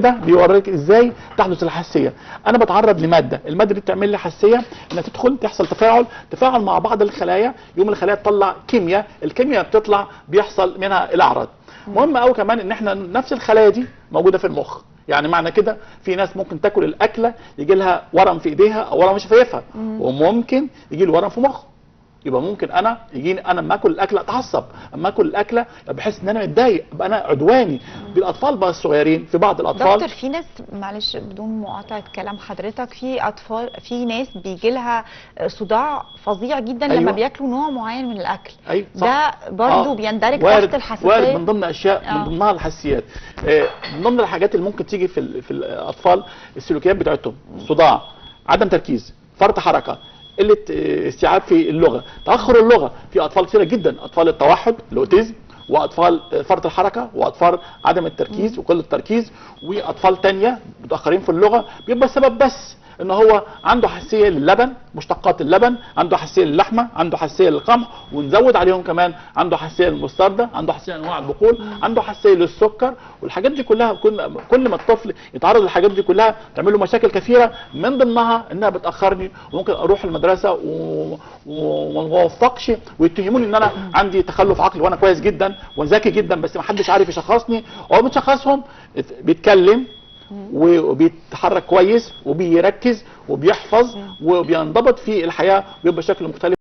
ده بيوريك ازاي تحدث الحساسيه. انا بتعرض لماده، الماده دي بتعمل لي حساسيه، انها تدخل تحصل تفاعل مع بعض الخلايا، يوم الخلايا تطلع كيمياء، الكيمياء بتطلع بيحصل منها الاعراض. مهم قوي كمان ان احنا نفس الخلايا دي موجوده في المخ، يعني معنى كده في ناس ممكن تاكل الاكله يجي لها ورم في ايديها او ورم في شفايفها، وممكن يجي له ورم في مخه. يبقى ممكن يجيني انا لما اكل الاكله اتعصب، اما اكل الاكله بحس ان انا متضايق، ابقى انا عدواني. بالاطفال بقى الصغيرين، في بعض الاطفال دكتور في ناس، معلش بدون مقاطعه كلام حضرتك، في اطفال، في ناس بيجي لها صداع فظيع جدا لما بياكلوا نوع معين من الاكل. ايوه صح. ده برضه بيندرج تحت الحساسيه؟ وارد من ضمن اشياء من ضمنها الحساسيات. من ضمن الحاجات اللي ممكن تيجي في الاطفال السلوكيات بتاعتهم، صداع، عدم تركيز، فرط حركه، قله استيعاب في اللغه، تاخر اللغه. في اطفال كثيره جدا، اطفال التوحد الاوتيزم، واطفال فرط الحركه، واطفال عدم التركيز وقله التركيز، واطفال ثانيه متاخرين في اللغه. بيبقى السبب بس ان هو عنده حساسيه للبن، مشتقات اللبن، عنده حساسيه للحمه، عنده حساسيه للقمح، ونزود عليهم كمان عنده حساسيه للمستردة، عنده حساسيه لانواع البقول، عنده حساسيه للسكر. والحاجات دي كلها كل ما الطفل يتعرض للحاجات دي كلها تعمل له مشاكل كثيره، من ضمنها انها بتاخرني، وممكن اروح المدرسه وما اوفقش ويتهموني ان انا عندي تخلف عقلي، وانا كويس جدا وذكي جدا، بس ما حدش عارف يشخصني. هو بتشخصهم بيتكلم وبيتحرك كويس وبيركز وبيحفظ وبينضبط في الحياه، وبيبقى شكله مختلف.